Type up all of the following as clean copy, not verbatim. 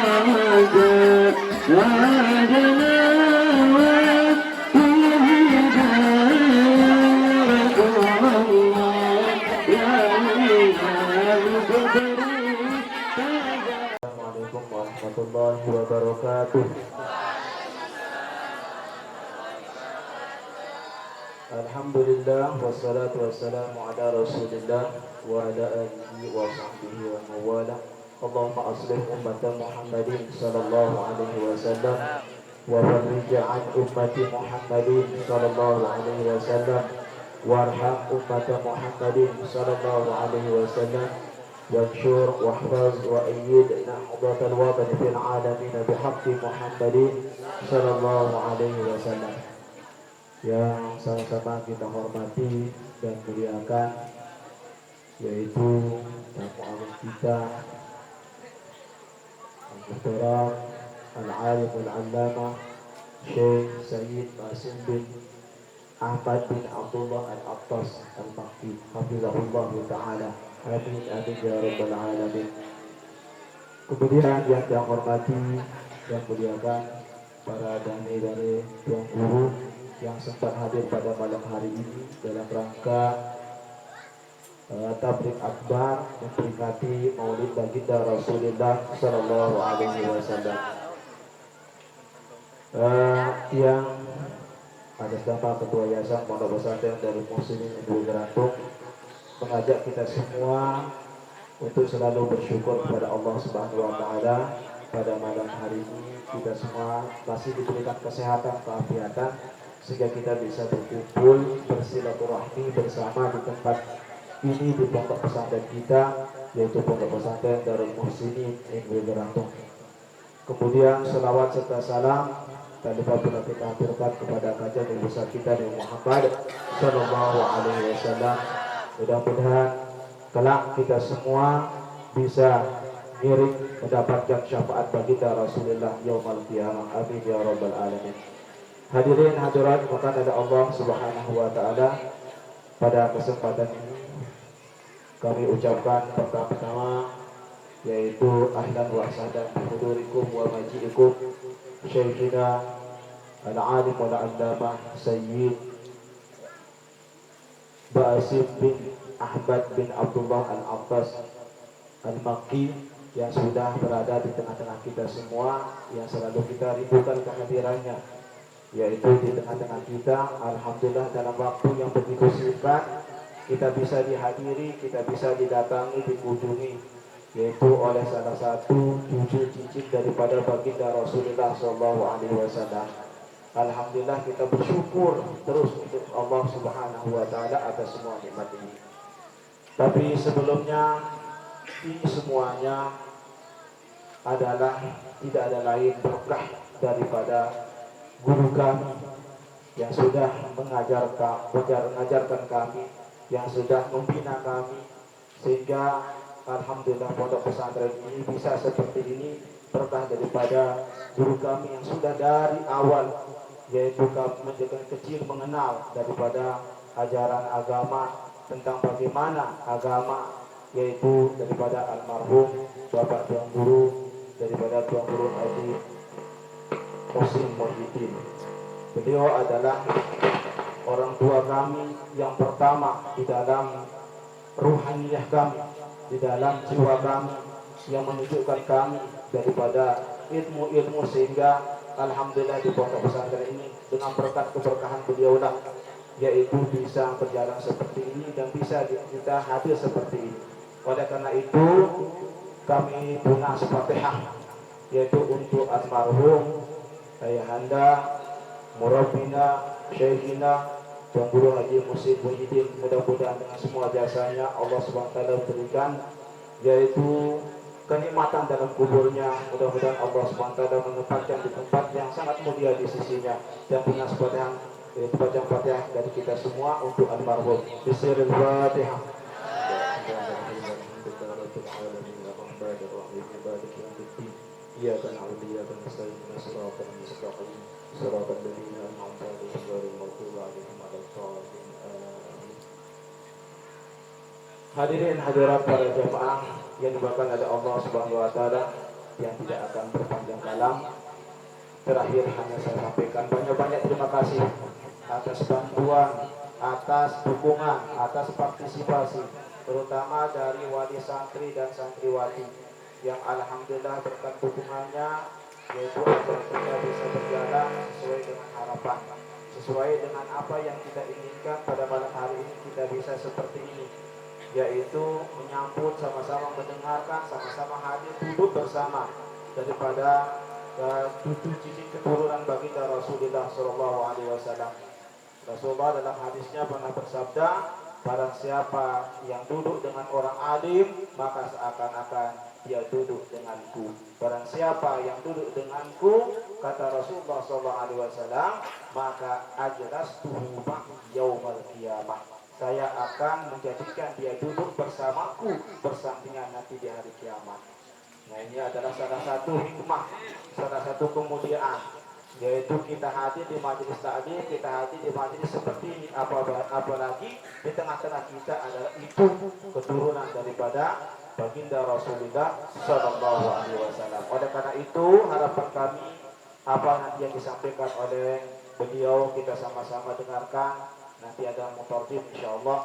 Assalamualaikum warahmatullahi wabarakatuh. Alhamdulillah wassalatu wassalamu ala Rasulillah wa ala alihi wa sahbihi wa mawala. Allahumma aslih ummata Muhammadin sallallahu alaihi wasallam wa farrij an ummati Muhammadin sallallahu alaihi wasallam warham ummata Muhammadin sallallahu alaihi wasallam وانشر واحفظ وأيد نهضة الوطن في العالمين بحق محمد صلى الله عليه وسلم. Yang sama-sama kita hormati dan muliakan, yaitu tamu agung kita Al-Muhtaram Al-Alim Al-Allamah Syekh Sayyid Qasim bin Ahmad bin Abdullah Al-Attas Al-Makki hafizahullah ta'ala. Amin amin ya rabbal alamin. Kemudian yang saya hormati dan muliakan para dai dari Tuan Guru yang sempat hadir pada malam hari ini dalam rangka tabligh akbar memperingati Maulid Baginda Rasulullah sallallahu alaihi wasallam. Yang atas nama Ketua Yayasan Pondok Pesantren Darul Muhsinin Dwi Gerantung mengajak kita semua untuk selalu bersyukur kepada Allah Subhanahu wa taala. Pada malam hari ini kita semua masih diberikan kesehatan, keafiatan, sehingga kita bisa berkumpul bersilaturahmi bersama di tempat ini, di pondok pesantren kita, yaitu Pondok Pesantren Darul Muhsinin Dwi Gerantung. Kemudian selawat serta salam tak lupa pula kita haturkan kepada kajian yang besar kita Nabi Muhammad sallallahu alaihi wasallam. Mudah-mudahan kelak kita semua bisa mirip mendapatkan syafaat baginda Rasulullah yaumul qiyamah. Amin ya rabbal alamin. Hadirin hadirat maka ada Allah Subhanahu wa taala, pada kesempatan ini kami ucapkan pertama-tama yaitu ahlan wa sahlan bihudurikum wa maji'ikum Syekhina Al-Alim wal-Allamah Sayyid Qasim bin Ahmad bin Abdullah Al-Attas Al-Makki yang sudah berada di tengah-tengah kita semua, yang selalu kita rindukan kehadirannya, yaitu di tengah-tengah kita. Alhamdulillah dalam waktu yang begitu singkat kita bisa dihadiri, kita bisa didatangi, dikunjungi, yaitu oleh salah satu cucu cicit daripada baginda Rasulullah SAW. Alhamdulillah kita bersyukur terus untuk Allah Subhanahu wa taala atas semua nikmat ini. Tapi sebelumnya ini semuanya adalah tidak ada lain berkah daripada guru kami yang sudah mengajarkan kami, yang sudah membina kami, sehingga alhamdulillah pondok pesantren ini bisa seperti ini berkah daripada guru kami yang sudah dari awal, yaitu kami menjadi kecil mengenal daripada ajaran agama, tentang bagaimana agama, yaitu daripada almarhum Bapak Tuan Guru, daripada Tuan Guru Haji Qasim Muhyiddin. Beliau adalah orang tua kami yang pertama di dalam ruhaniyah kami, di dalam jiwa kami, yang menunjukkan kami daripada ilmu-ilmu, sehingga alhamdulillah di pondok pesantren ini dengan berkat keberkahan beliau lah, yaitu bisa berjalan seperti ini dan bisa kita hadir seperti ini. Oleh karena itu kami punya Fatihah, yaitu untuk almarhum ayahanda murabbina syekhina Tuan Guru Haji Qasim Muhyiddin. Mudah-mudahan dengan semua jasanya Allah SWT berikan, yaitu kenikmatan dalam kuburnya. Mudah-mudahan Allah SWT menempatkan di tempat yang sangat mulia di sisinya, dan punya Fatihah, yaitu bacaan Fatihah dari kita semua untuk almarhum. Bismillahirrahmanirrahim. Iyyaka na'budu wa iyyaka nasta'in ihdinas siratal mustaqim siratal ladzina an'amta 'alaihim ghairil maghdubi 'alaihim waladdallin. Hadirin hadirat para jamaah yang dimuliakan oleh Allah Subhanahu wa taala, yang tidak akan berpanjang kalam. Terakhir hanya saya sampaikan banyak-banyak terima kasih atas bantuan, atas dukungan, atas partisipasi, terutama dari wali santri dan santriwati yang alhamdulillah berkat dukungannya yaitu acara kita bisa berjalan sesuai dengan harapan, sesuai dengan apa yang kita inginkan. Pada malam hari ini kita bisa seperti ini, yaitu menyambut, sama-sama mendengarkan, sama-sama hadir duduk bersama daripada tujuh cicit keturunan baginda Rasulullah Shallallahu Alaihi Wasallam. Rasulullah dalam hadisnya pernah bersabda, barang siapa yang duduk dengan orang alim, maka seakan-akan dia duduk denganku. Barang siapa yang duduk denganku, kata Rasulullah SAW, maka ajlastuhu ma'i yaumal qiyamah. Saya akan menjadikan dia duduk bersamaku, bersampingan nanti di hari kiamat. Nah, ini adalah salah satu hikmah, salah satu kemuliaan, yaitu kita hadir di majelis taklim, kita hadir di majelis seperti ini, apalagi di tengah-tengah kita adalah ibu keturunan daripada baginda Rasulullah Sallallahu Alaihi Wasallam. Oleh karena itu harapan kami apa nanti yang disampaikan oleh beliau kita sama-sama dengarkan. Nanti ada mutarjim insyaallah.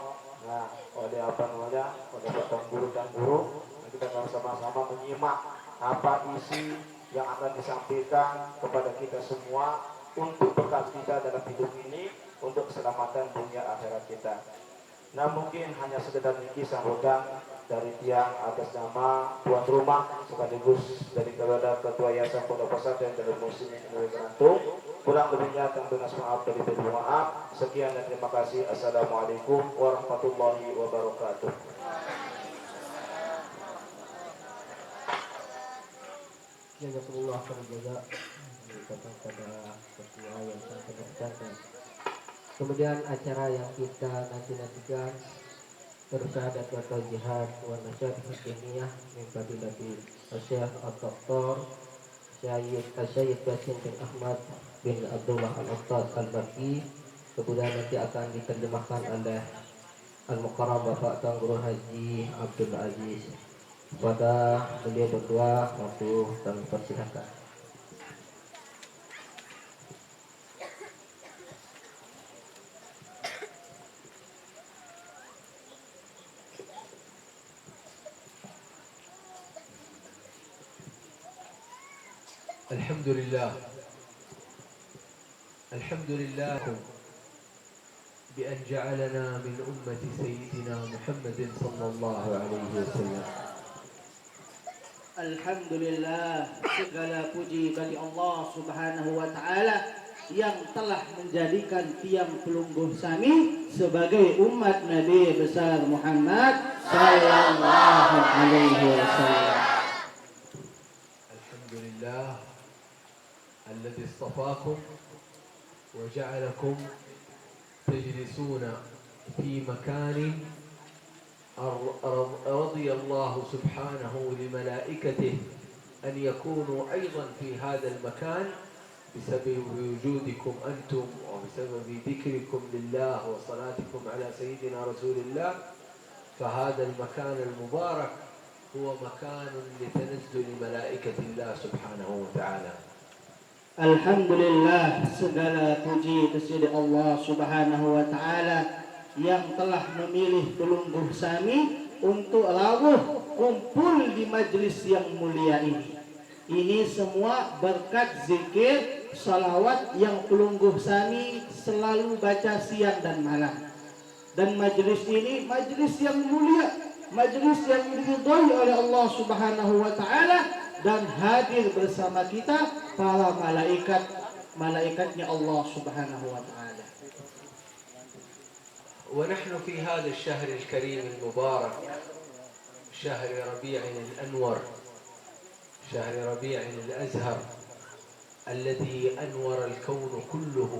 Nah, oleh oleh Bapak Guru dan Guru, kita akan sama-sama menyimak apa isi yang akan disampaikan kepada kita semua untuk bekal kita dalam hidup ini, untuk keselamatan dunia akhirat kita. Nah, mungkin hanya sekedar niki sambutan dari tiang atas nama tuan rumah sekaligus dari ketua Yayasan Pondok Pesantren Darul Muslimin Indonesia Kerantung. Kurang lebihnya kami dengan maaf dari maaf. Sekian dan terima kasih. Assalamualaikum warahmatullahi wabarakatuh. Jazakumullah khairan kepada ketua yang sangat berjasa. Kemudian acara yang kita nantikan bersyahadat wa jihad wa nasyad hikmiyah min fadilati Syekh Dr. Syed Basin bin Ahmad bin Abdullah Al-Ustaz Al-Baqi. Kemudian nanti akan diterjemahkan oleh Al-Mukarram Bapak Tuan Guru Haji Abdul Aziz. Kepada beliau berdua waktu kami persilakan. الحمد لله بأن جعلنا من أمة سيدنا محمد صلى الله عليه وسلم. Alhamdulillah, segala puji bagi Allah Subhanahu wa taala yang telah menjadikan tiang pelungguh kami sebagai umat Nabi besar Muhammad sallallahu alaihi wasallam. Alhamdulillah alladzi istafakum وجعلكم تجلسون في مكان رضي الله سبحانه لملائكته أن يكونوا أيضا في هذا المكان بسبب وجودكم أنتم وبسبب ذكركم لله وصلاتكم على سيدنا رسول الله. فهذا المكان المبارك هو مكان لتنزل ملائكة الله سبحانه وتعالى. Alhamdulillah, segala puji kepada Allah Subhanahu wa taala yang telah memilih pelungguh kami untuk rawuh kumpul di majlis yang mulia ini. Ini semua berkat zikir salawat yang pelungguh kami selalu baca siang dan malam. Dan majlis ini majlis yang mulia, majlis yang diridhoi oleh Allah Subhanahu wa taala, dan hadir bersama kita para malaikatnya Allah Subhanahu wa taala. ونحن في هذا الشهر الكريم المبارك شهر ربيع الأنور، شهر ربيع الأزهر الذي أنور الكون كله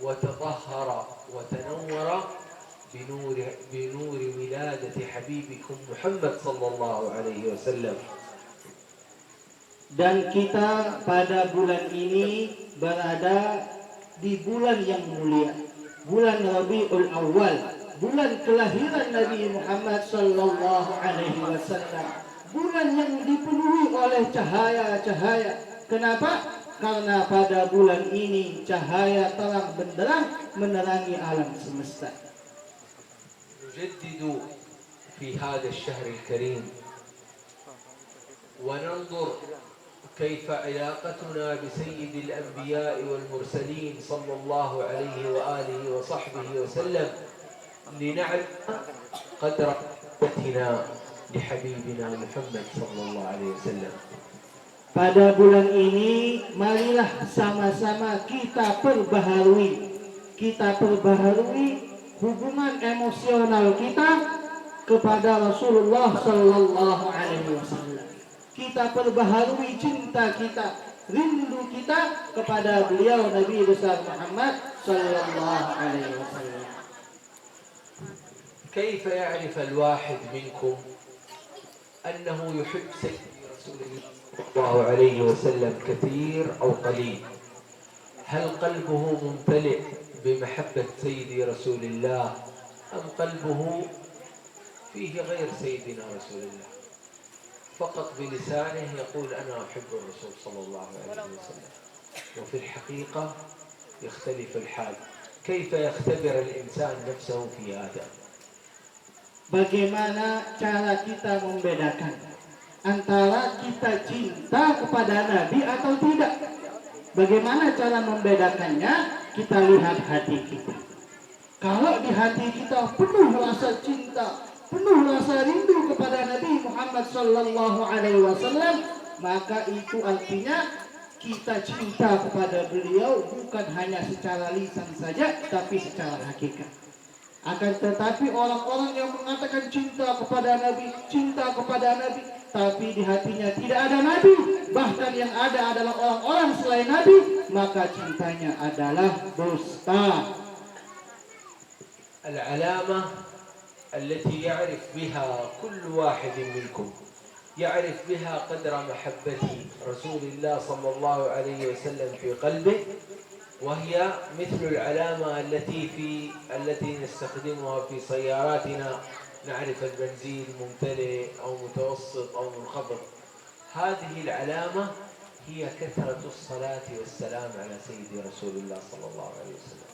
وتطهر وتنور بنور ولادة حبيبكم محمد صلى الله عليه وسلم. Dan kita pada bulan ini berada di bulan yang mulia, bulan Rabiul Awal, bulan kelahiran Nabi Muhammad sallallahu alaihi wasallam. bulan yang dipenuhi oleh cahaya-cahaya. Kenapa? Karena pada bulan ini cahaya terang benderang menerangi alam semesta. نجدد في هذا الشهر الكريم وننظر كيف علاقتنا بسيد الأنبياء والمرسلين صلى الله عليه وآله وصحبه وسلم لنعلم قدر محبتنا لحبيبنا محمد صلى الله عليه وسلم. Pada bulan ini marilah sama-sama kita perbaharui hubungan emosional kita kepada Rasulullah Sallallahu Alaihi Wasallam. Kita perbaharui cinta kita, rindu kita kepada beliau Nabi besar Muhammad Sallallahu Alaihi Wasallam. كيف يعرف الواحد منكم أنه يحب سيد رسول الله صلى الله عليه وسلم كثير أو قليل؟ هل قلبه ممتلئ بمحبة سيدي رسول الله أم قلبه فيه غير سيدنا رسول الله؟ فقط بلسانه يقول أنا أحب الرسول صلى الله عليه وسلم، وفي الحقيقة يختلف الحال. كيف يختبر الإنسان نفسه في هذا؟ Bagaimana cara kita membedakan antara kita cinta kepada Nabi atau tidak? Bagaimana cara membedakannya? Kita lihat hati kita. Kalau di hati kita penuh rasa cinta, penuh rasa rindu kepada Nabi Muhammad Sallallahu Alaihi Wasallam, maka itu artinya kita cinta kepada beliau bukan hanya secara lisan saja, tapi secara hakikat. Akan tetapi orang-orang yang mengatakan cinta kepada Nabi, tapi di hatinya tidak ada Nabi, bahkan yang ada adalah orang-orang selain Nabi, maka cintanya adalah dusta. العلامة التي يعرف بها كل واحد منكم، يعرف بها قدر محبة رسول الله صلى الله عليه وسلم في قلبه، وهي مثل العلامة التي نستخدمها في سياراتنا، نعرف البنزين ممتلئ أو متوسط أو منخفض. هذه العلامة هي كثرة الصلاة والسلام على سيد رسول الله صلى الله عليه وسلم.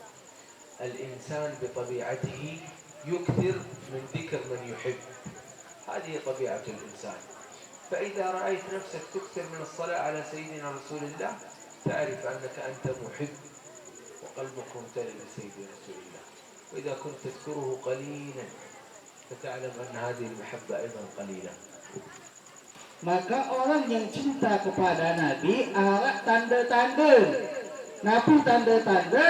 الإنسان بطبيعته يكثر من ذكر من يحب، هذه طبيعة الإنسان. فإذا رأيت نفسك تكثر من الصلاة على سيدنا رسول الله تعرف أنك أنت محب وقلبك ممتلئ بسيد رسول الله. وإذا كنت تذكره قليلا فتعلم أن هذه المحبة أيضا قليلة. Maka orang yang cinta kepada Nabi ada tanda-tanda. Nabi tanda-tanda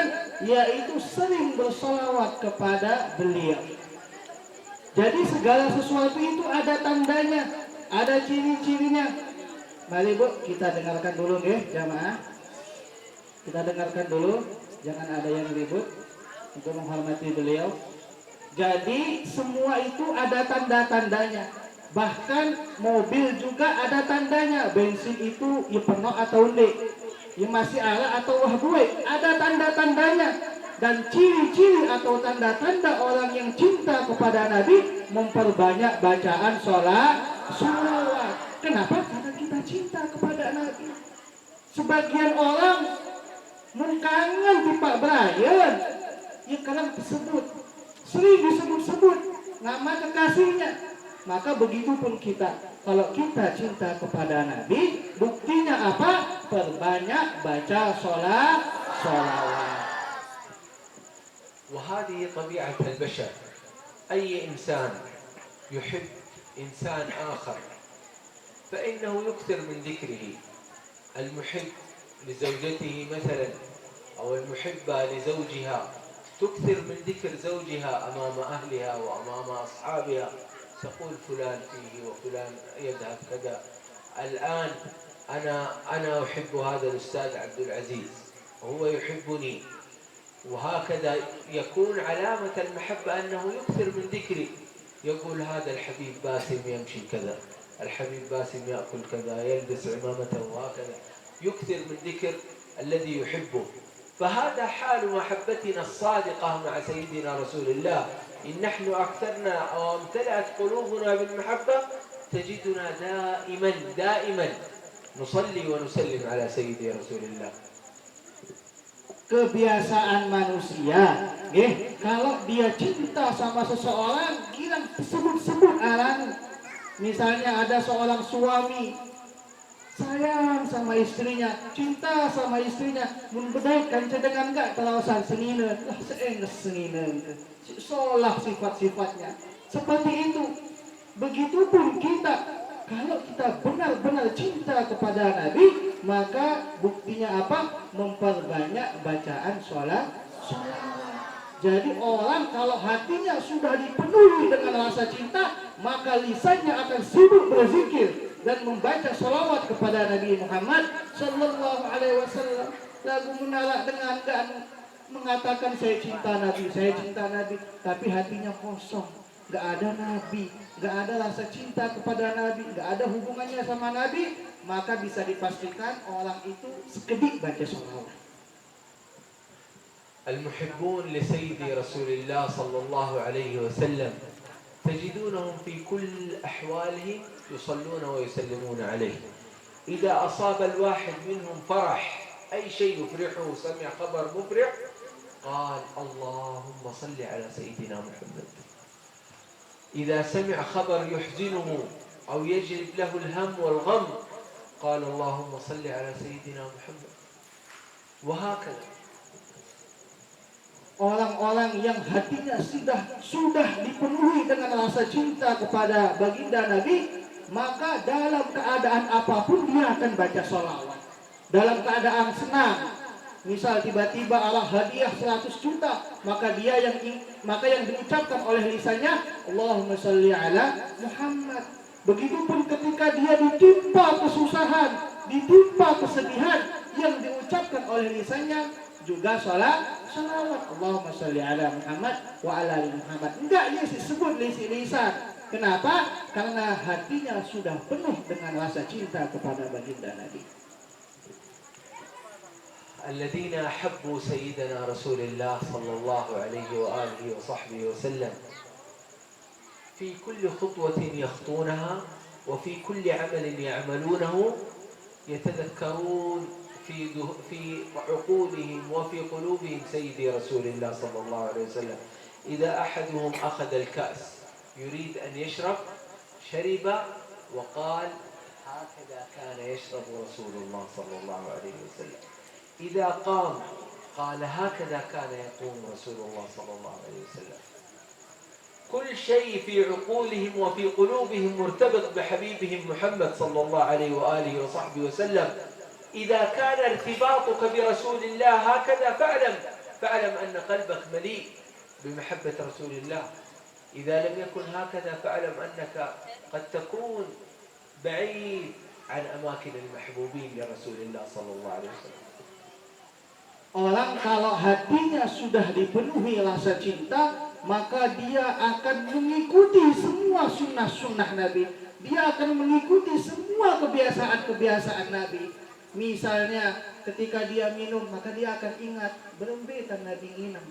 yaitu sering bersolawat kepada beliau. Jadi segala sesuatu itu ada tandanya, ada ciri-cirinya. Mari Bu, kita dengarkan dulu ya jamaah. Kita dengarkan dulu, jangan ada yang ribut untuk menghormati beliau. Jadi semua itu ada tanda-tandanya. Bahkan mobil juga ada tandanya. Bensin itu ya penuh atau enggak, ya masih ala atau wah gue, ada tanda-tandanya. Dan ciri-ciri atau tanda-tanda orang yang cinta kepada Nabi memperbanyak bacaan sholawat. Kenapa? Karena kita cinta kepada Nabi. Sebagian orang mengkangen di Pak Brian, ya karena sering disebut-sebut nama kekasihnya. Maka begitu pun kita, kalau kita cinta kepada Nabi, buktinya apa? Perbanyak baca sholawat. وهذه طبيعة البشر. أي إنسان يحب إنسان آخر فإنه يكثر من ذكره. المحب لزوجته مثلا أو المحبة لزوجها تكثر من ذكر زوجها أمام أهلها وأمام أصحابها، تقول فلان فيه وفلان يذهب كذا. الآن أنا أحب هذا الأستاذ عبد العزيز وهو يحبني، وهكذا يكون علامة المحبة أنه يكثر من ذكري. يقول هذا الحبيب باسم يمشي كذا، الحبيب باسم يأكل كذا، يلبس عمامته، وهكذا يكثر من ذكر الذي يحبه. فهذا حال محبتنا الصادقة مع سيدنا رسول الله. إن نحن أكثرنا أو امتلأت قلوبنا بالمحبة تجدنا دائما نصلي ونسلم على سيدي رسول الله. Kebiasaan manusia, kalau dia cinta sama seseorang, kira sebut-sebut aran. Misalnya ada seorang suami sayang sama istrinya, cinta sama istrinya, mun bedai kanca dengan enggak telawasan senina, lah seenges senina, solah sifat-sifatnya. Seperti itu. Begitupun kita, kalau kita benar-benar cinta kepada Nabi, maka buktinya apa? Memperbanyak bacaan sholawat. Jadi orang kalau hatinya sudah dipenuhi dengan rasa cinta, maka lisannya akan sibuk berzikir dan membaca sholawat kepada Nabi Muhammad Sallallahu Alaihi Wasallam. Lagu menolak dengan mengatakan saya cinta Nabi, tapi hatinya kosong, nggak ada Nabi, nggak ada rasa cinta kepada Nabi, nggak ada hubungannya sama Nabi, maka bisa dipastikan orang itu sekedip baca sholawat. المحبون لسيدي رسول الله صلى الله عليه وسلم تجدونهم في كل أحوالهم يصلون ويسلمون عليه. إذا أصاب الواحد منهم فرح، أي شيء يفرحه، سمع خبر مفرح، قال اللهم صل على سيدنا محمد. إذا سمع خبر يحزنه أو يجلب له الهم والغم، قال اللهم صل على سيدنا محمد. وهكذا orang-orang yang hatinya sudah dipenuhi dengan rasa cinta kepada baginda Nabi, maka dalam keadaan apapun dia akan baca sholawat. Dalam keadaan senang, misal tiba-tiba Allah hadiah 100 juta, maka yang diucapkan oleh lisannya Allahumma sholli ala Muhammad. Begitupun ketika dia ditimpa kesusahan, ditimpa kesedihan, yang diucapkan oleh lisannya juga sholawat. Allahumma sholli ala Muhammad wa ala ali Muhammad. Enggak disebut lisan. Kenapa? Karena hatinya sudah penuh dengan rasa cinta kepada baginda Nabi. الذين أحبوا سيدنا رسول الله صلى الله عليه وآله وصحبه وسلم في كل خطوة يخطونها وفي كل عمل يعملونه يتذكرون في عقولهم وفي قلوبهم سيدي رسول الله صلى الله عليه وسلم. إذا أحدهم أخذ الكأس يريد أن يشرب، شرب وقال هكذا كان يشرب رسول الله صلى الله عليه وسلم. إذا قام قال هكذا كان يقوم رسول الله صلى الله عليه وسلم. كل شيء في عقولهم وفي قلوبهم مرتبط بحبيبهم محمد صلى الله عليه وآله وصحبه وسلم. إذا كان ارتباطك برسول الله هكذا فاعلم أن قلبك مليء بمحبة رسول الله. إذا لم يكن هكذا فاعلم أنك قد تكون بعيد عن أماكن المحبوبين لرسول الله صلى الله عليه وسلم. Orang kalau hatinya sudah dipenuhi rasa cinta, maka dia akan mengikuti semua sunnah-sunnah Nabi. Dia akan mengikuti semua kebiasaan-kebiasaan Nabi. Misalnya ketika dia minum, maka dia akan ingat berembetan Nabi minum.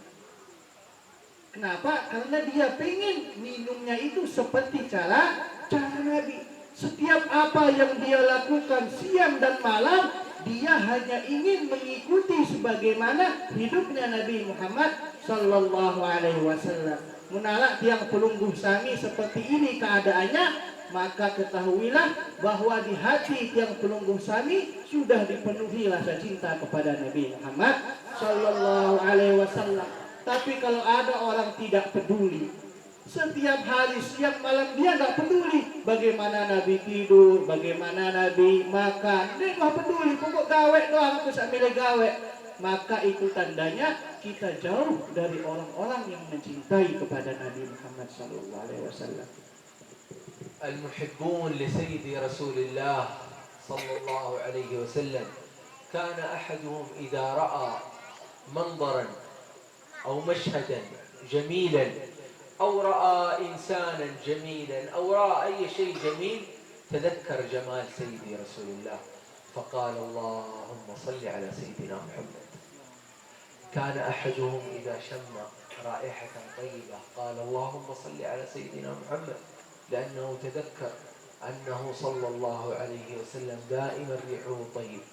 Kenapa? Karena dia pengen minumnya itu seperti cara Nabi. Setiap apa yang dia lakukan siang dan malam, dia hanya ingin mengikuti sebagaimana hidupnya Nabi Muhammad Sallallahu Alaihi Wasallam. Menalak tiang pelungguh sami seperti ini keadaannya, maka ketahuilah bahwa di hati tiang pelungguh sami sudah dipenuhi rasa cinta kepada Nabi Muhammad Sallallahu Alaihi Wasallam. Tapi kalau ada orang tidak peduli, setiap hari siang malam dia nggak peduli bagaimana Nabi tidur, bagaimana Nabi makan, dia nggak peduli, pokok gawe doang terus ambil gawe, maka itu tandanya kita jauh dari orang-orang yang mencintai kepada Nabi Muhammad Sallallahu Alaihi Wasallam. المحبون لسيد رسول الله صلى الله عليه وسلم كان أحدهم إذا رأى منظرا أو مشهدا جميلا أو رأى إنسانا جميلا أو رأى أي شيء جميل تذكر جمال سيدي رسول الله فقال اللهم صل على سيدنا محمد. كان أحدهم إذا شم رائحة طيبة قال اللهم صل على سيدنا محمد، لأنه تذكر أنه صلى الله عليه وسلم دائما ريحه طيب.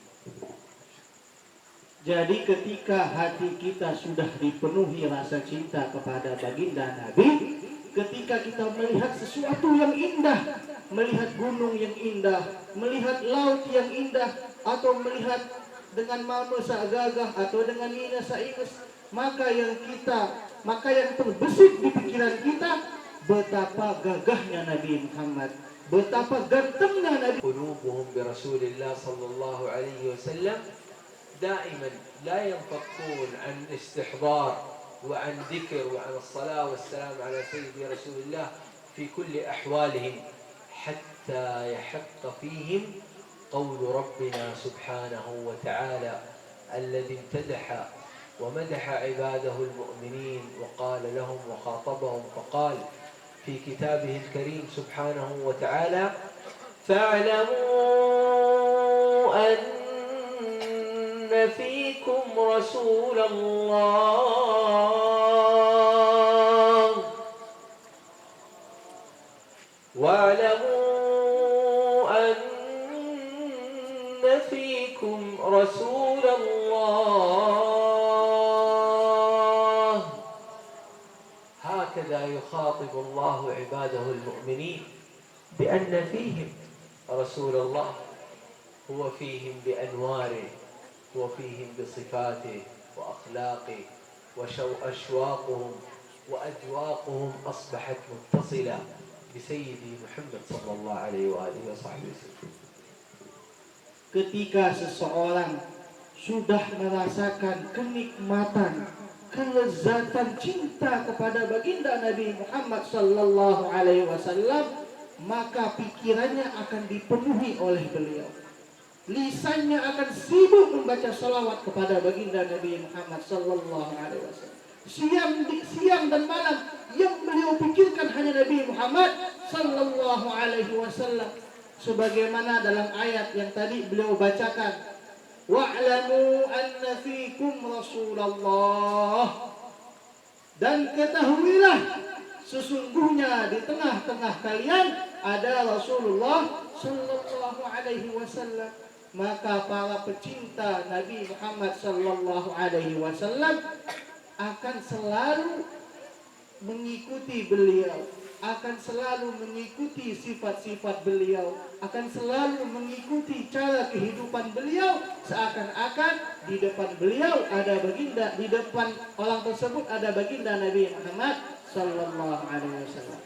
Jadi ketika hati kita sudah dipenuhi rasa cinta kepada baginda Nabi, ketika kita melihat sesuatu yang indah, melihat gunung yang indah, melihat laut yang indah, atau melihat dengan mama sak gagah atau dengan ina sak ingus, maka yang terbesit di pikiran kita betapa gagahnya Nabi Muhammad, betapa gantengnya Nabi. قلوبهم برسول الله صلى الله عليه وسلم دائما لا ينفكون عن استحضار وعن ذكر وعن الصلاة والسلام على سيدي رسول الله في كل أحوالهم حتى يحق فيهم قول ربنا سبحانه وتعالى الذي امتدح ومدح عباده المؤمنين وقال لهم وخاطبهم فقال في كتابه الكريم سبحانه وتعالى: فاعلموا أن فيكم رسول الله واعلموا أن فيكم رسول الله. هكذا يخاطب الله عباده المؤمنين بأن فيهم رسول الله، هو فيهم بأنواره وفيهم بصفاته وأخلاقه، وأشواقهم وأذواقهم أصبحت متصلة بسيدي محمد صلى الله عليه وآله وصحبه وسلم. Ketika seseorang sudah merasakan kenikmatan, kelezatan cinta kepada baginda Nabi Muhammad sallallahu alaihi wasallam, maka pikirannya akan dipenuhi oleh beliau. Lisannya akan sibuk membaca salawat kepada baginda Nabi Muhammad sallallahu alaihi wasallam. Siang dan malam yang beliau pikirkan hanya Nabi Muhammad sallallahu alaihi wasallam. Sebagaimana dalam ayat yang tadi beliau bacakan, wa'lamu anna fikum Rasulullah, dan ketahuilah sesungguhnya di tengah-tengah kalian ada Rasulullah sallallahu alaihi wasallam. Maka para pecinta Nabi Muhammad sallallahu alaihi wasallam akan selalu mengikuti beliau, akan selalu mengikuti sifat-sifat beliau, akan selalu mengikuti cara kehidupan beliau, seakan-akan di depan beliau ada baginda, di depan orang tersebut ada baginda Nabi Muhammad sallallahu alaihi wasallam.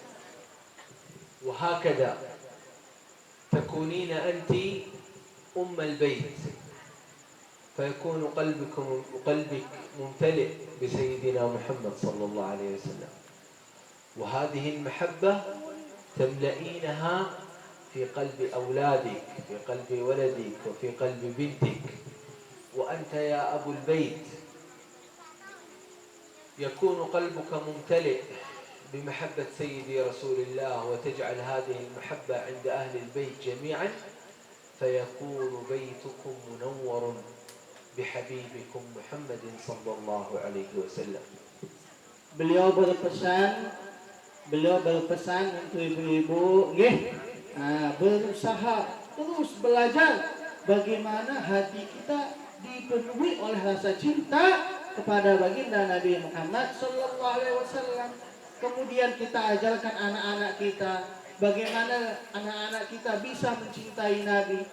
وهكذا تكونين أنت أم البيت، فيكون قلبك ممتلئ بسيدنا محمد صلى الله عليه وسلم، وهذه المحبة تملئينها في قلب أولادك، في قلب ولدك، وفي قلب بنتك. وأنت يا أبو البيت يكون قلبك ممتلئ بمحبة سيدي رسول الله، وتجعل هذه المحبة عند أهل البيت جميعا، فيكون بيتكم منور بحبيبكم محمد صلى الله عليه وسلم. Beliau berpesan untuk ibu-ibu, berusaha terus belajar bagaimana hati kita dipenuhi oleh rasa cinta kepada baginda Nabi Muhammad sallallahu alaihi wasallam. Kemudian kita ajarkan anak-anak kita bagaimana anak-anak kita bisa mencintai Nabi.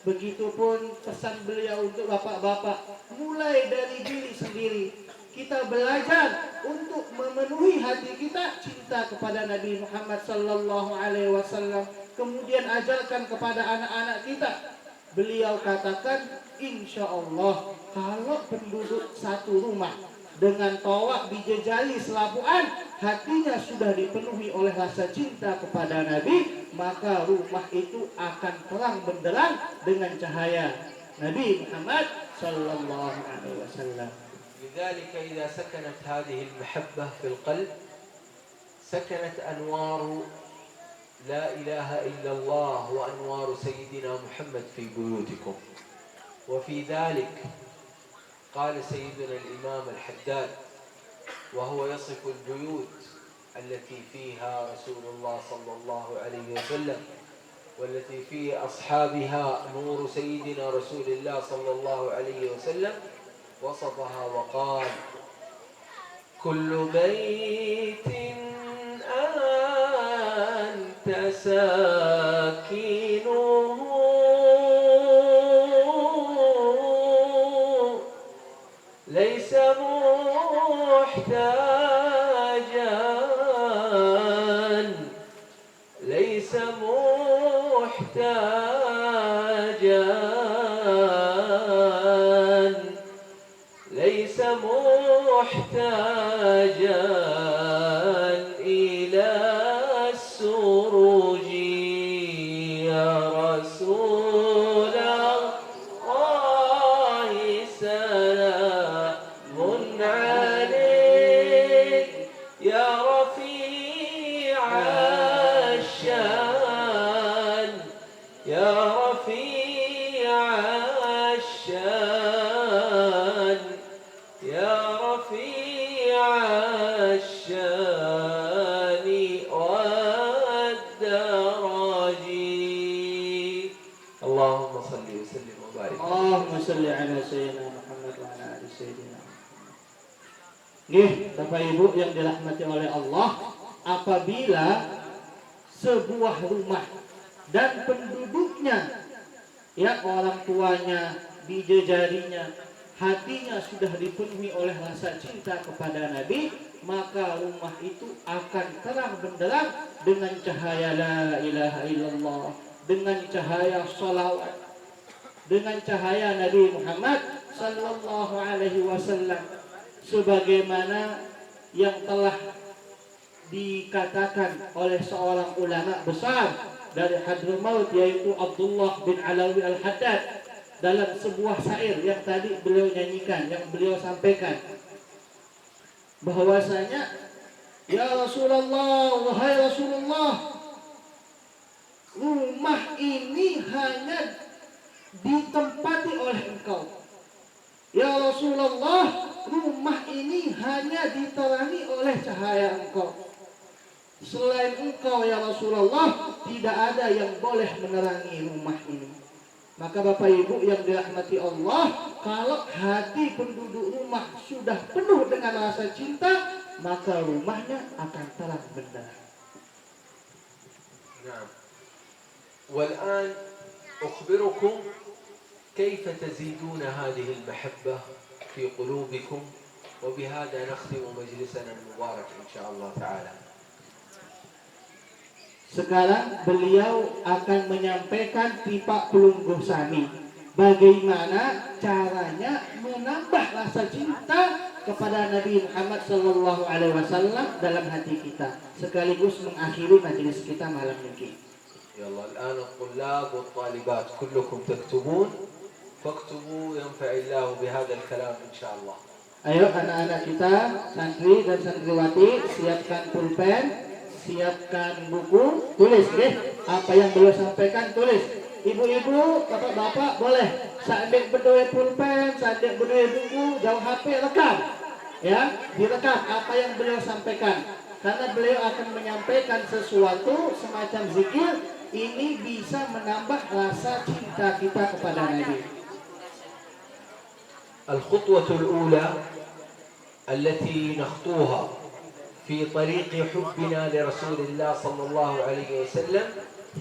Begitupun pesan beliau untuk bapak-bapak, mulai dari diri sendiri. Kita belajar untuk memenuhi hati kita cinta kepada Nabi Muhammad sallallahu alaihi wasallam. Kemudian ajarkan kepada anak-anak kita. Beliau katakan, insya Allah kalau penduduk satu rumah dengan tawak dijejali selapuan, hatinya sudah dipenuhi oleh rasa cinta kepada Nabi, maka rumah itu akan terang benderang dengan cahaya Nabi Muhammad sallallahu alaihi wasallam. لذلك إذا سكنت هذه المحبة في القلب سكنت أنوار لا إله إلا الله وأنوار سيدنا محمد في بيوتكم. وفي ذلك قال سيدنا الإمام الحداد وهو يصف البيوت التي فيها رسول الله صلى الله عليه وسلم: والتي في أصحابها نور سيدنا رسول الله صلى الله عليه وسلم وصفها وقال: كل بيت أنت ساكنه ليس محتاجا إلى السروج يا رسول الله سلام عليك يا رفيع الشان يا رفيع الشان يا رفيع الشان والدرج. اللهم صل وسلم وبارك. اللهم صل على Sayyidina Muhammad wa ala ali Sayyidina Muhammad. Nggih, Bapak Ibu yang dirahmati oleh Allah, apabila sebuah rumah dan penduduknya, ya orang tuanya, bidadarinya, hatinya sudah dipenuhi oleh rasa cinta kepada Nabi, maka rumah itu akan terang benderang dengan cahaya la ilaha illallah, dengan cahaya salawat, dengan cahaya Nabi Muhammad sallallahu alaihi wasallam, sebagaimana yang telah dikatakan oleh seorang ulama besar dari Hadramaut, yaitu Abdullah bin Alawi Al-Haddad, dalam sebuah syair yang tadi beliau nyanyikan, yang beliau sampaikan, bahwasanya, ya Rasulullah, wahai Rasulullah, rumah ini hanya ditempati oleh engkau. Ya Rasulullah, rumah ini hanya diterangi oleh cahaya engkau. Selain engkau ya Rasulullah, tidak ada yang boleh menerangi rumah ini. Maka Bapak Ibu yang dirahmati Allah, kalau hati penduduk rumah sudah penuh dengan rasa cinta, maka rumahnya akan terang benderang. نعم. والآن أخبركم كيف تزيدون هذه المحبة في قلوبكم، وبهذا نختم مجلسنا المبارك إن شاء الله تعالى. Sekarang beliau akan menyampaikan pipa pelungguh sami, bagaimana caranya menambah rasa cinta kepada Nabi Muhammad sallallahu alaihi wasallam dalam hati kita, sekaligus mengakhiri majelis kita malam ini. يلا الآن الطلاب والطالبات كلكم تكتبون، فاكتبوا ينفع الله بهذا الكلام إن شاء الله. Ayo anak-anak kita, santri dan santriwati, siapkan pulpen, siapkan buku, tulis deh apa yang beliau sampaikan, tulis. Ibu-ibu, bapak-bapak boleh sadek berdua pulpen, sadek berdua buku, jauh HP, rekam, ya, direkam apa yang beliau sampaikan, karena beliau akan menyampaikan sesuatu semacam zikir. Ini bisa menambah rasa cinta kita kepada Nabi. الخطوة الأولى التي نخطوها في طريق حبنا لرسول الله صلى الله عليه وسلم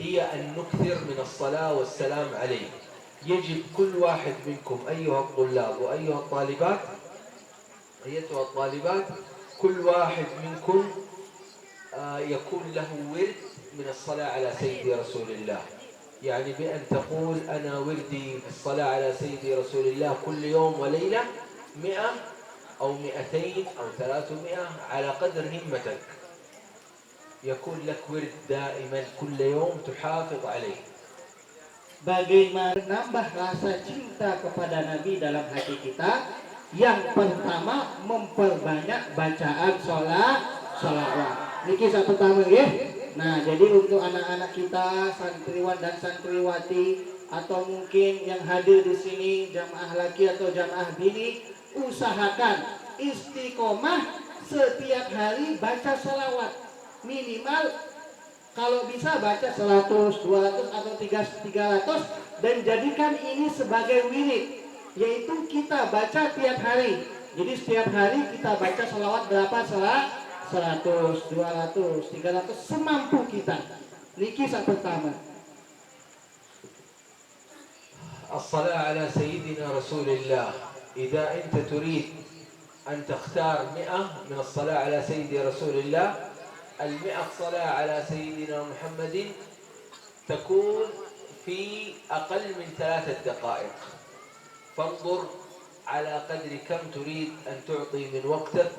هي أن نكثر من الصلاة والسلام عليه. يجب كل واحد منكم أيها الطلاب وأيها الطالبات، أيتها الطالبات، كل واحد منكم يكون له ورد من الصلاة على سيدي رسول الله، يعني بأن تقول أنا وردي الصلاة على سيدي رسول الله كل يوم وليلة 100 أو 200 أو 300 على قدر همتك، يكون لك ورد دائما كل يوم تحافظ عليه. Bagaimana menambah rasa cinta kepada Nabi dalam hati kita? Yang pertama, memperbanyak bacaan sholawat. Niki yang pertama ya. Nah, jadi untuk anak-anak kita, santriwan dan santriwati, atau mungkin yang hadir di sini jamaah laki atau jamaah bini, usahakan istiqomah setiap hari baca sholawat minimal Kalau bisa baca 100, 200 atau 300 dan jadikan ini sebagai wirid, yaitu kita baca tiap hari. Jadi setiap hari kita baca sholawat berapa? 100, 200, 300 semampu kita. Niki yang pertama. الصلاة على سيدنا رسول الله. إذا أنت تريد أن تختار 100 من الصلاة على سيدي رسول الله، 100 صلاة على سيدنا محمد تكون في أقل من 3 دقائق. فانظر على قدر كم تريد أن تعطي من وقتك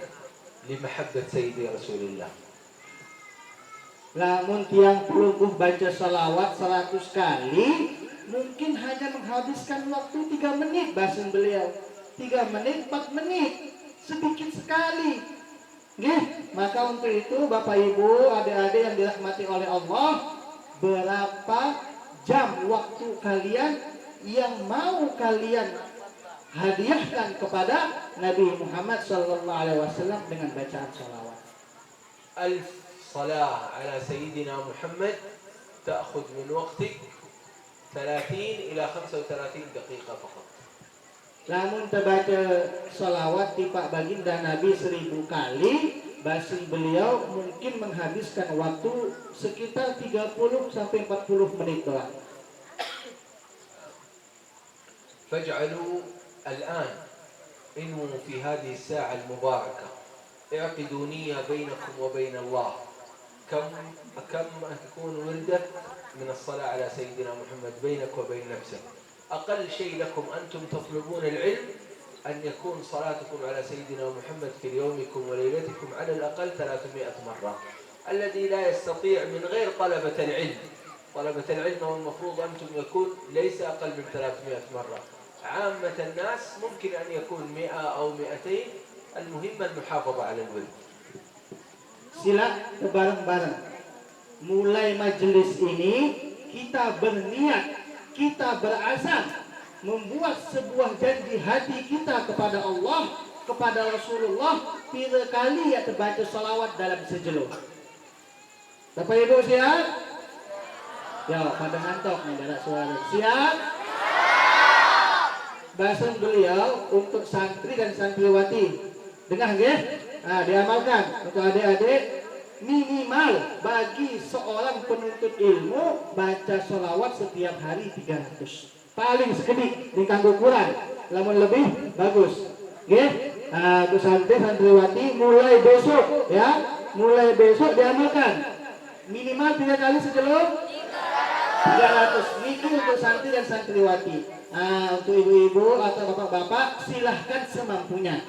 لمحبة سيدي رسول الله. Namun tiang pelungguh baca salawat 100 kali mungkin hanya menghabiskan waktu 3 menit bahasa beliau. 3 menit, 4 menit, sedikit sekali. Maka untuk itu Bapak Ibu, adik-adik yang dirahmati oleh Allah, berapa jam waktu kalian yang mau kalian hadiahkan kepada Nabi Muhammad SAW dengan bacaan salawat? 1000 صلاة على سيدنا محمد تأخذ من وقتك 30 إلى 35 دقيقة فقط. Namun terbaca salawat tipa baginda Nabi 1000 kali, bahasa beliau mungkin menghabiskan waktu sekitar 30 sampai 40 menit doang. فاجعلوا الآن انووا في هذه الساعة المباركة، اعقدوا نية بينكم وبين الله. كم تكون وردك من الصلاة على سيدنا محمد بينك وبين نفسك؟ أقل شيء لكم أنتم تطلبون العلم أن يكون صلاتكم على سيدنا محمد في يومكم وليلتكم على الأقل 300 مرة. الذي لا يستطيع من غير طلبة العلم، طلبة العلم هو المفروض أنتم يكون ليس أقل من 300 مرة. عامة الناس ممكن أن يكون 100 أو 200. المهم المحافظة على الورد. Sila bareng-bareng. Mulai majelis ini kita berniat, kita berazam membuat sebuah janji hati kita kepada Allah, kepada Rasulullah, bila kali ya terbaca salawat dalam sejelo. Bapak Ibu siap? Ya, pada ngantok nih, ada suara. Siap? Bahasa beliau untuk santri dan santriwati. Dengar nggih? Nah, diamalkan untuk adik-adik. Minimal bagi seorang penuntut ilmu baca sholawat setiap hari 300. Paling sekedip di kanggo kurang, lamun lebih bagus. Nggih? Nah, untuk santri santriwati mulai besok ya, mulai besok diamalkan. Minimal 3 kali sejelur 300. Niki untuk santri dan santriwati. Nah, untuk ibu-ibu atau bapak-bapak silahkan semampunya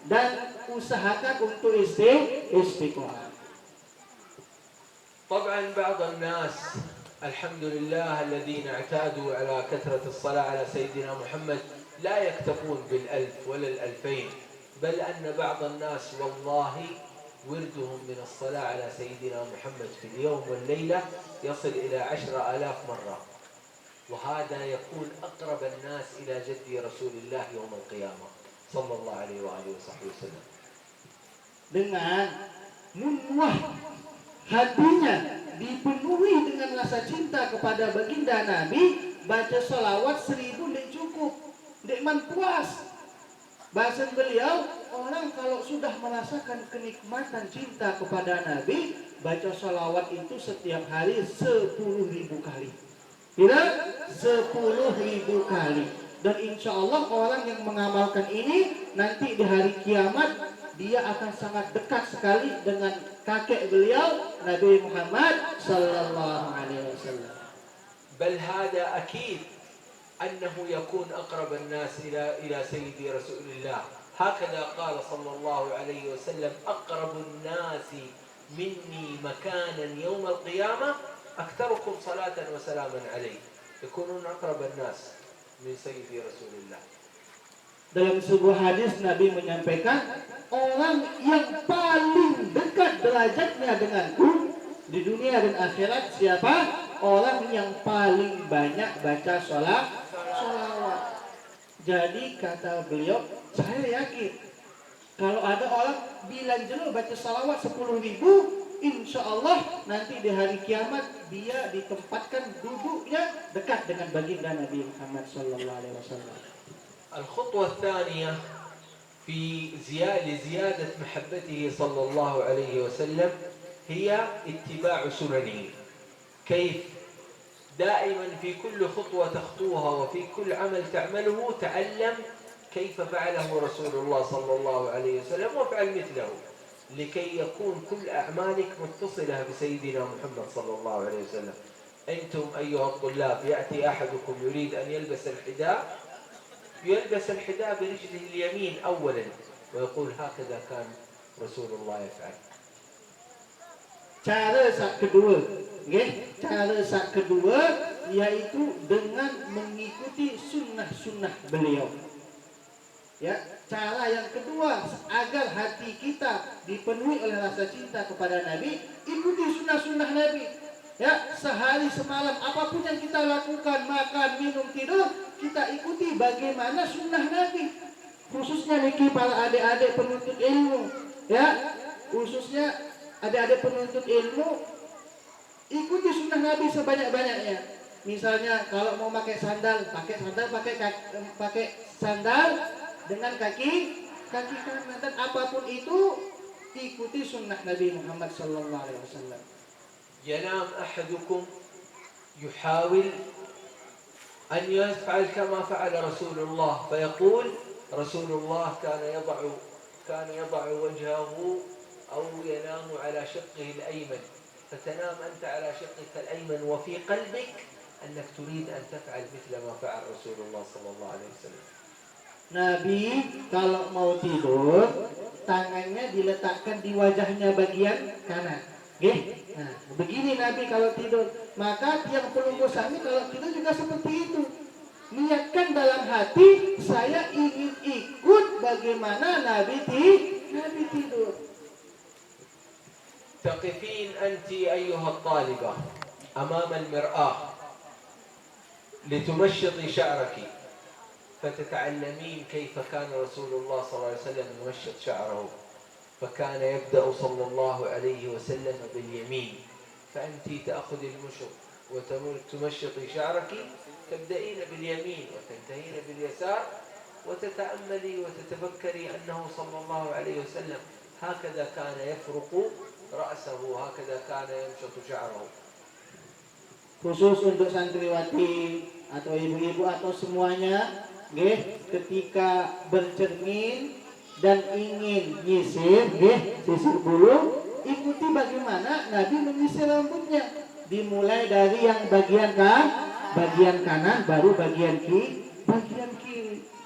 dan usahakan untuk istiqomah. طبعا بعض الناس الحمد لله الذين اعتادوا على كثرة الصلاة على سيدنا محمد لا يكتفون ب1000 ولا ال2000، بل أن بعض الناس والله وردهم من الصلاة على سيدنا محمد في اليوم والليلة يصل إلى 10,000 مرة، وهذا يكون أقرب الناس إلى جد رسول الله يوم القيامة صلى الله عليه وآله وصحبه وسلم. Dengan munwah hatinya dipenuhi dengan rasa cinta kepada baginda Nabi, baca sholawat 1000 tidak cukup, tidak puas. Bahasa beliau, orang kalau sudah merasakan kenikmatan cinta kepada Nabi, baca sholawat itu setiap hari 10.000 kali. Tidak? 10.000 kali. Dan insya Allah orang yang mengamalkan ini nanti di hari kiamat dia akan sangat dekat sekali dengan kakek beliau Nabi Muhammad sallallahu alaihi wasallam. بل هذا أكيد أنه يكون أقرب الناس إلى سيدي رسول الله. هكذا قال صلى الله عليه وسلم: أقرب الناس مني مكانا يوم القيامة أكثركم صلاة وسلاما عليه. يكونون أقرب الناس من سيدي رسول الله. Dalam sebuah hadis Nabi menyampaikan, orang yang paling dekat derajatnya denganku di dunia dan akhirat siapa? Orang yang paling banyak baca sholawat. Jadi kata beliau, saya yakin kalau ada orang bilang jenuh baca sholawat 10.000, insya Allah nanti di hari kiamat dia ditempatkan duduknya dekat dengan baginda Nabi Muhammad sallallahu alaihi wasallam. الخطوة الثانية في لزيادة محبته صلى الله عليه وسلم هي اتباع سننه. كيف؟ دائما في كل خطوة تخطوها وفي كل عمل تعمله تعلم كيف فعله رسول الله صلى الله عليه وسلم وافعل مثله، لكي يكون كل أعمالك متصلة بسيدنا محمد صلى الله عليه وسلم. أنتم أيها الطلاب يأتي أحدكم يريد أن يلبس الحذاء برجله اليمين أولا ويقول هكذا كان رسول الله يفعل. Cara saat kedua yaitu dengan mengikuti sunnah-sunnah beliau. Ya, cara yang kedua agar hati kita dipenuhi oleh rasa cinta kepada Nabi, ikuti sunnah-sunnah Nabi. Ya, sehari semalam apapun yang kita lakukan, makan, minum, tidur, kita ikuti bagaimana sunnah Nabi. Khususnya niki para adik-adik penuntut ilmu, ya, khususnya adik-adik penuntut ilmu, ikuti sunnah Nabi sebanyak-banyaknya. Misalnya kalau mau pakai sandal dengan kaki kanan, dan apapun itu ikuti sunnah Nabi Muhammad sallallahu alaihi wasallam. ينام أحدكم يحاول أن يفعل كما فعل رسول الله فيقول رسول الله كان يضع وجهه أو ينام على شقه الأيمن، فتنام أنت على شقك الأيمن وفي قلبك أنك تريد أن تفعل مثل ما فعل رسول الله صلى الله عليه وسلم. Nabi kalau mau tidur tangannya diletakkan di wajahnya bagian kanan. Nah, begini Nabi kalau tidur. Maka tiang pelunggu sami kalau tidur juga seperti itu. Niatkan dalam hati, saya ingin ikut bagaimana Nabi tidur. تقفين أنت أيها الطالبة أمام المرآة لتمشطي شعرك فتتعلمين كيف كان رسول الله صلى الله عليه وسلم يمشط شعره، فكان يبدأ صلى الله عليه وسلم باليمين، فأنت تأخذ المشط وتمشطي شعرك، تبدأين باليمين وتنتهين باليسار وتتأملي وتتفكري أنه صلى الله عليه وسلم هكذا كان يفرق رأسه، هكذا كان يمشط شعره. Khusus untuk santriwati atau ibu-ibu atau semuanya, ketika bercermin dan ingin nyisir, sisir bulu, ikuti bagaimana Nabi menyisir rambutnya. Dimulai dari yang bagian kanan, baru bagian kiri.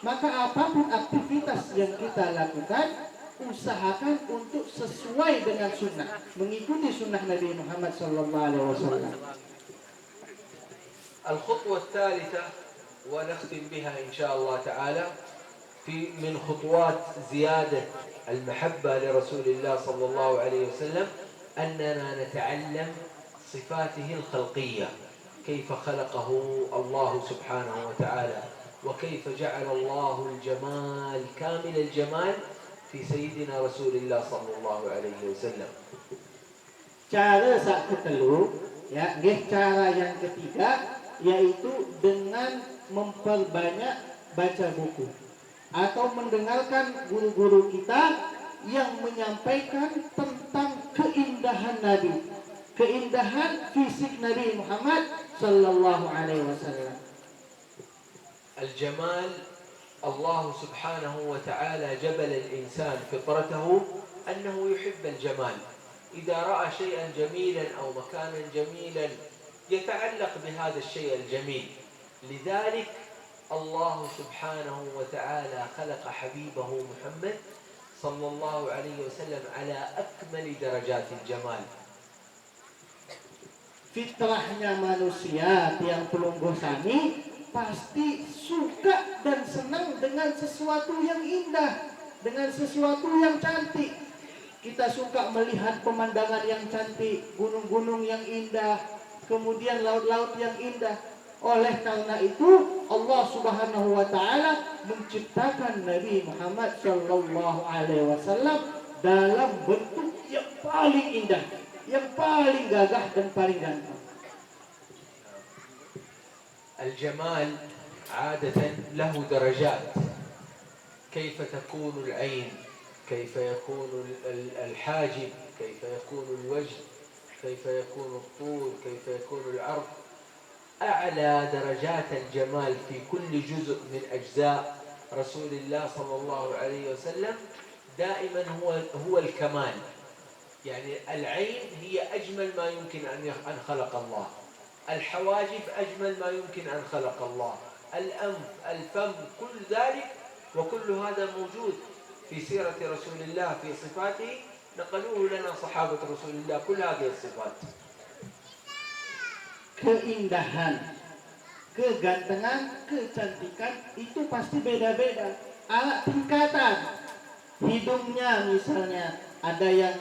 Maka apapun aktivitas yang kita lakukan, usahakan untuk sesuai dengan sunnah, mengikuti sunnah Nabi Muhammad SAW. الخطوة الثالثة ونختم بها إن شاء الله تعالى من خطوات زيادة المحبة لرسول الله صلى الله عليه وسلم أننا نتعلم صفاته الخلقية، كيف خلقه الله سبحانه وتعالى، وكيف جعل الله الجمال كامل الجمال في سيدنا رسول الله صلى الله عليه وسلم. Cara yang ketiga yaitu dengan memperbanyak baca buku atau mendengarkan guru-guru kita yang menyampaikan tentang keindahan Nabi, keindahan fisik Nabi Muhammad sallallahu alaihi wasallam. الجمال الله سبحانه وتعالى جبل الإنسان فطرته أنه يحب الجمال، إذا رأى شيئا جميلا أو مكانا جميلا يتعلق بهذا الشيء الجميل، لذلك الله سبحانه وتعالى خلق حبيبه محمد صلى الله عليه وسلم على أكمل درجات الجمال. Fitrahnya manusia yang pelungguh sami pasti suka dan senang dengan sesuatu yang indah, dengan sesuatu yang cantik. Kita suka melihat pemandangan yang cantik, gunung-gunung yang indah, kemudian laut-laut yang indah. Oleh karena itu Allah Subhanahu wa taala menciptakan Nabi Muhammad sallallahu alaihi wasallam dalam bentuk yang paling indah. yang paling gagah dan paling ganteng. الجمال عادة له درجات. كيف تكون العين، كيف يكون الحاجب، كيف يكون الوجه، كيف يكون الطول، كيف يكون العرض. أعلى درجات الجمال في كل جزء من أجزاء رسول الله صلى الله عليه وسلم دائما هو الكمال. يعني العين هي أجمل ما يمكن أن خلق الله، الحواجب أجمل ما يمكن أن خلق الله، الأنف، الفم، كل ذلك وكل هذا موجود في سيرة رسول الله، في صفاته نقلوه لنا صحابة رسول الله كل هذه الصفات. Keindahan, kegantengan, kecantikan itu pasti beda-beda. Alat tingkatan. Hidungnya misalnya ada yang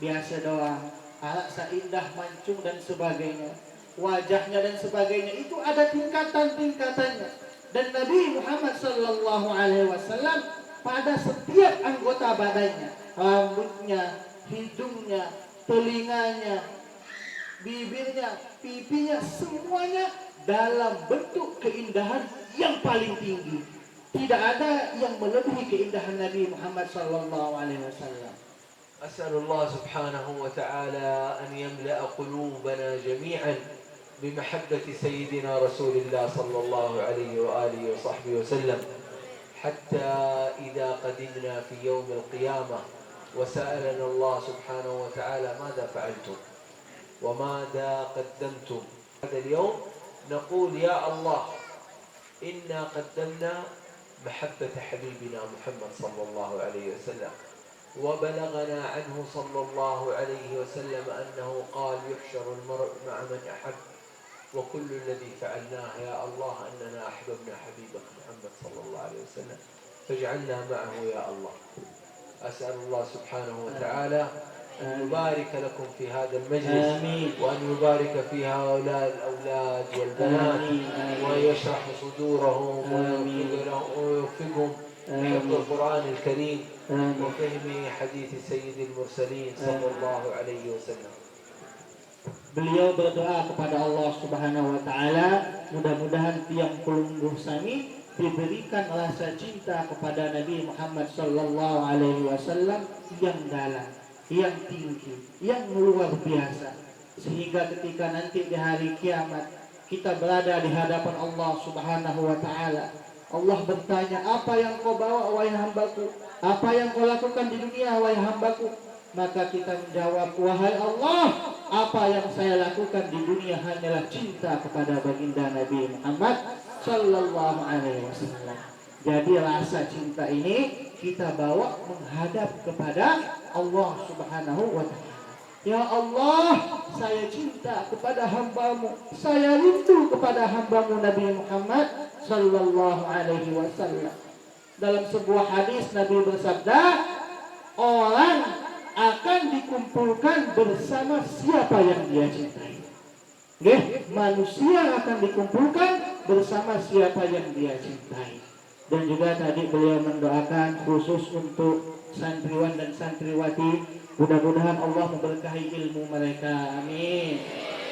biasa doang, alat seindah mancung dan sebagainya. Wajahnya dan sebagainya itu ada tingkatan-tingkatannya. Dan Nabi Muhammad sallallahu alaihi wasallam pada setiap anggota badannya, rambutnya, hidungnya, telinganya, bibirnya, pipinya, semuanya dalam bentuk keindahan yang paling tinggi. Tidak ada yang melebihi keindahan Nabi Muhammad sallallahu alaihi wasallam. أسأل الله سبحانه وتعالى أن يملأ قلوبنا جميعا بمحبة سيدنا رسول الله صلى الله عليه وآله وصحبه وسلم، حتى إذا قدمنا في يوم القيامة وسألنا الله سبحانه وتعالى ماذا فعلتم وماذا قدمتم هذا اليوم، نقول يا الله إنا قدمنا محبة حبيبنا محمد صلى الله عليه وسلم، وبلغنا عنه صلى الله عليه وسلم أنه قال يحشر المرء مع من أحب، وكل الذي فعلناه يا الله أننا أحببنا حبيبك محمد صلى الله عليه وسلم فاجعلنا معه يا الله. أسأل الله سبحانه وتعالى أن يبارك لكم في هذا المجلس، وأن يبارك في هؤلاء الأولاد والبنات، ويشرح صدورهم ويوفقهم بحفظ القرآن الكريم وفهم حديث سيد المرسلين صلى الله عليه وسلم. Beliau berdoa kepada Allah Subhanahu wa taala, mudah-mudahan tiang pelungguh sami diberikan rasa cinta kepada Nabi Muhammad sallallahu alaihi wasallam yang dalam, yang tinggi, yang luar biasa, sehingga ketika nanti di hari kiamat kita berada di hadapan Allah Subhanahu wa taala, Allah bertanya, apa yang kau bawa wahai hambaku? Apa yang kau lakukan di dunia wahai hambaku? Maka kita menjawab, wahai Allah, apa yang saya lakukan di dunia hanyalah cinta kepada baginda Nabi Muhammad sallallahu alaihi wasallam. Jadi rasa cinta ini kita bawa menghadap kepada Allah Subhanahu wa taala. Ya Allah, saya cinta kepada hambamu, saya rindu kepada hambamu Nabi Muhammad sallallahu alaihi wasallam. Dalam sebuah hadis Nabi bersabda, orang akan dikumpulkan bersama siapa yang dia cintai. Manusia akan dikumpulkan bersama siapa yang dia cintai. Dan juga tadi beliau mendoakan khusus untuk santriwan dan santriwati, mudah-mudahan Allah memberkahi ilmu mereka, amin.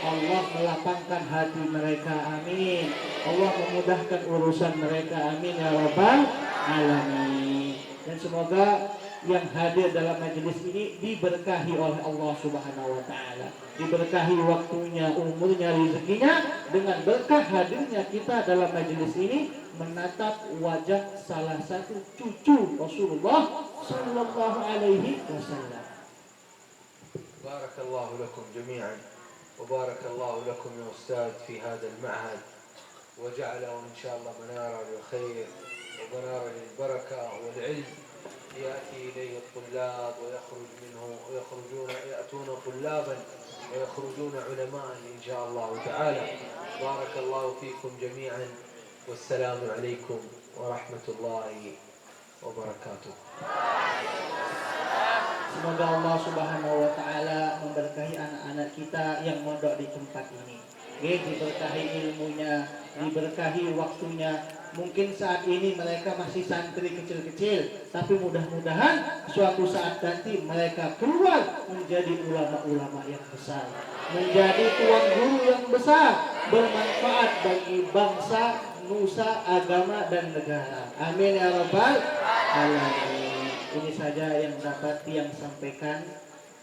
Allah melapangkan hati mereka, amin. Allah memudahkan urusan mereka, amin ya rabbal alamin. Dan semoga yang hadir dalam majelis ini diberkahi oleh Allah Subhanahu wa taala, diberkahi waktunya, umurnya, rezekinya, dengan berkah hadirnya kita dalam majelis ini menatap wajah salah satu cucu Rasulullah sallallahu alaihi wasallam. Barakallahu lakum jami'an wa barakallahu lakum ya ustaz fi hadha al-ma'had wa ja'alahu inshallah manara lil khair wa manara lil barakah wal 'ilm يأتي إليه الطلاب ويخرج منه يأتون طلابا ويخرجون علماء إن شاء الله تعالى. بارك الله فيكم جميعا والسلام عليكم ورحمة الله وبركاته. Semoga Allah Subhanahu wa taala memberkahi anak-anak kita yang mondok di tempat ini. Diberkahi ilmunya, diberkahi waktunya, Mungkin saat ini mereka masih santri kecil-kecil, tapi mudah-mudahan suatu saat nanti mereka keluar menjadi ulama-ulama yang besar, menjadi tuan guru yang besar, bermanfaat bagi bangsa, nusa, agama, dan negara. Amin ya rabbal alamin. Ini saja yang dapat Tiang sampaikan.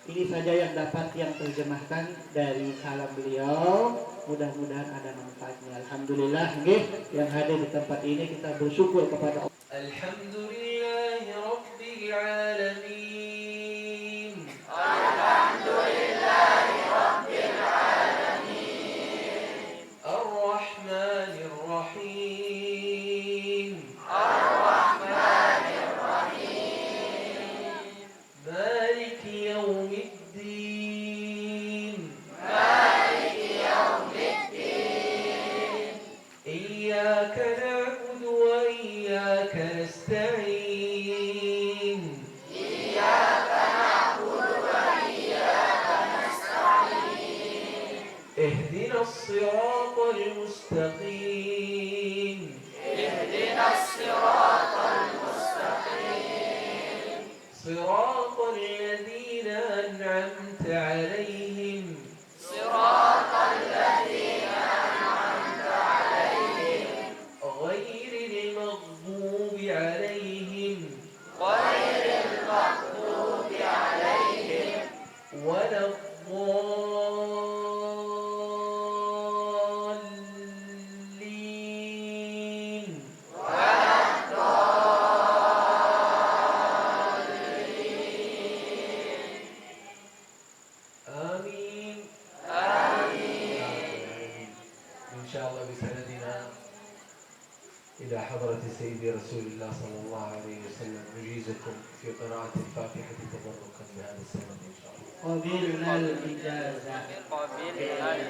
Ini saja yang dapat Tiang terjemahkan dari kalam beliau. Mudah-mudahan ada manfaatnya. Alhamdulillah, yang hadir di tempat ini kita bersyukur kepada Allah. Alhamdulillahi Rabbil Alamin. Alhamdulillahi Rabbil Alamin. Ar-Rahmanir Rahim. Ar-Rahmanir Rahim. Maliki Yawmiddin. Maliki Yawmiddin. Iyyaka na'budu wa iyyaka nasta'in. Iyyaka na'budu wa iyyaka nasta'in. Ihdinas siratal mustaqim. Ihdinas siratal mustaqim. Siratal ladzina an'amta 'alaihim. Siratal ladzina an'amta 'alaihim. Ghairil maghdubi 'alaihim. Ghairil maghdubi 'alaihim. Waladdallin. آمين. آمين. إن شاء الله بسندنا إلى حضرة سيدي رسول الله صلى الله عليه وسلم نجيزكم في قراءة الفاتحة تبركا بهذا السند إن شاء الله. Qabilnal ijazah.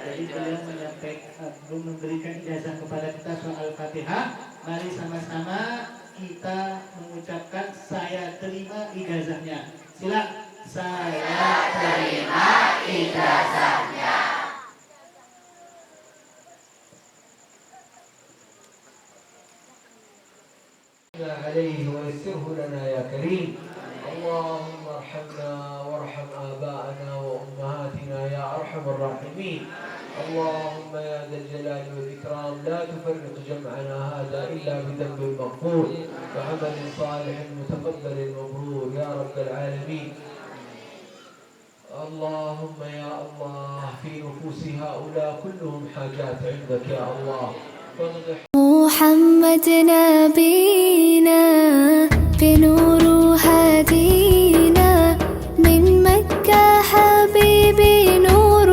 Jadi beliau menyampaikan, memberikan ijazah kepada kita soal Fatihah. Mari sama-sama kita mengucapkan saya terima ijazahnya. Sila. Saya terima ijazahnya. عليه ويسره لنا يا كريم. اللهم ارحمنا وارحم آباءنا وأمهاتنا يا أرحم الراحمين. اللهم يا ذا الجلال والإكرام لا تفرق جمعنا هذا إلا بذنب مغفور وعمل صالح متقبل مبرور يا رب العالمين. اللهم يا الله في نفوس هؤلاء كلهم حاجات عندك يا الله فاضح محمد نبينا بنور هدينا من مكة حبيبي نور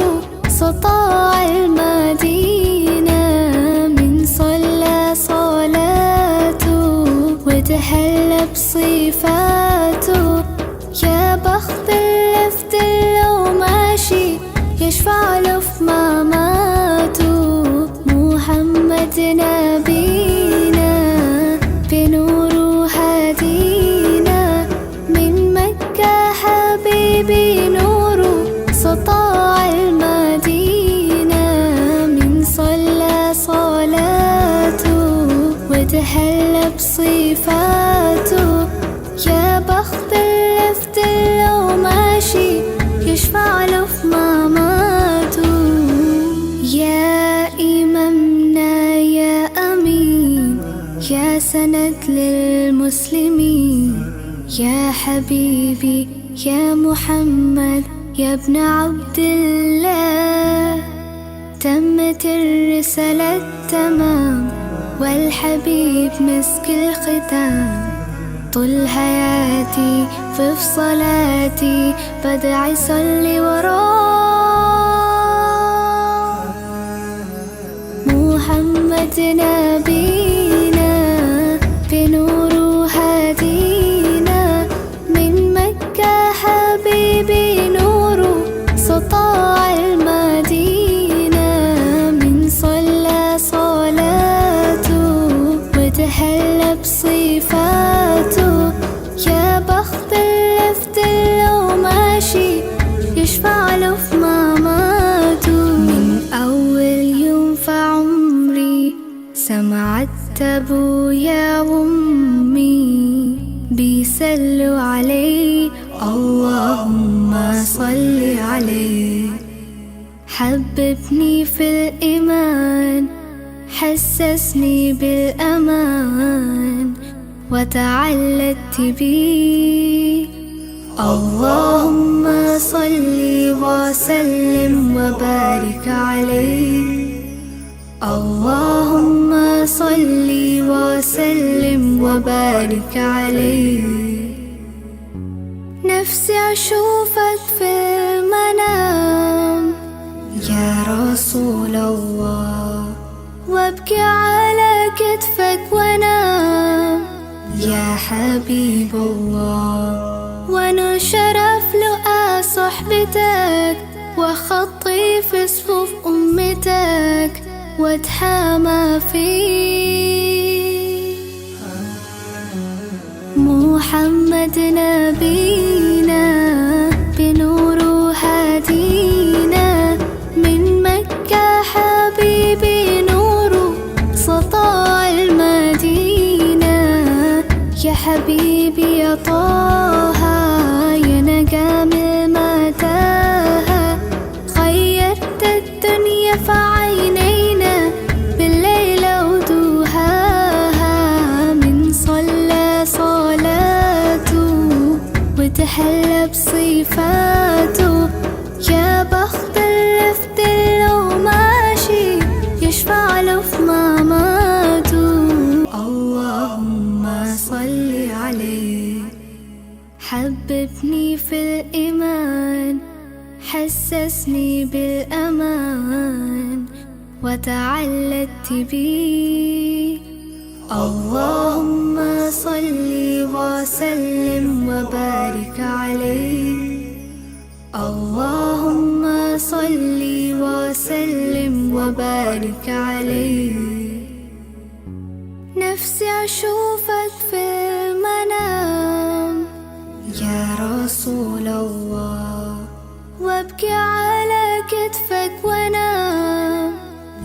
سطاع المدينة من صلى صلاته وتحلى بصفاته يا بخت اللفت لو ماشي يشفع له في مماته محمد نبينا بنور هدينا من مكة حبيبي نور سطاع المدينة من صلى صلاته وتحلى بصفاته يا بخت اللفت لو ماشي يشفع له في مماته يا إمامنا يا أمين يا سند للمسلمين يا حبيبي يا محمد يا ابن عبد الله تمت الرسالة تمام والحبيب مسك الختام طول حياتي في صلاتي بدعي صلي وراه محمد نبينا بنور هدينا من مكة حبيبي نور سطاع المدينة من صلى صلاته وتحلى بصفاته يا بخت اللفت لو ماشي يشفع له في مماته من أول يوم في عمري سمعت أبويا وأمي بيسلوا علي اللهم صل عليه. حببني في الإيمان حسسني بالأمان وتعلقت بيه. اللهم صل وسلم وبارك عليه. اللهم صل وسلم وبارك عليه. نفسي أشوفك في المنام يا رسول الله، وابكي على كتفك وانام يا حبيب الله. وانا شرف لقى صحبتك وخطي في صفوف أمتك واتحامى فيه. محمد نبينا بنور هدينا، من مكة حبيبي نور سطاع المدينة. يا حبيبي يا طه يا نجم المتاهة، غيرت الدنيا في عينينا بالليل ودوهاها. من صلى صلاته وتحلى بصفاته، يا بخت اللي في دله ماشي يشفع له في مماته. اللهم صل عليه. حببني في الإيمان حسسني بالأمان وتعلقت بيه. اللهم صل وسلم وبارك عليه. اللهم صل وسلم وبارك عليه. نفسي أشوفك في المنام يا رسول الله، وابكي على كتفك وانام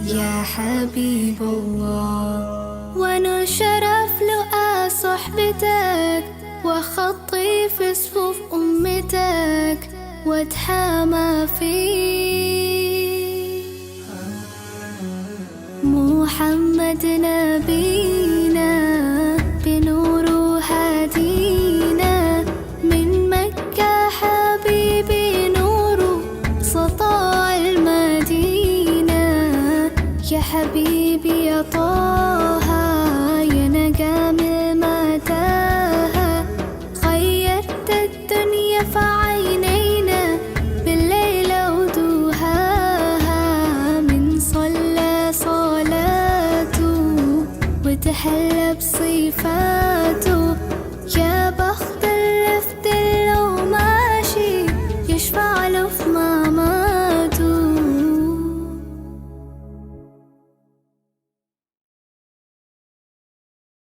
يا حبيب الله. وانا شرف لقى صحبتك وخطي في صفوف أمتك واتحامى فيه. محمد نبينا بنور هدينا، من مكة حبيبي نور سطاع المدينة. يا حبيبي يا طه يا نجم المتاهة، غيرت الدنيا في عينينا بالليل ودوهاها. من صلى صلاته وتحلى بصفاته، يا بخت اللي في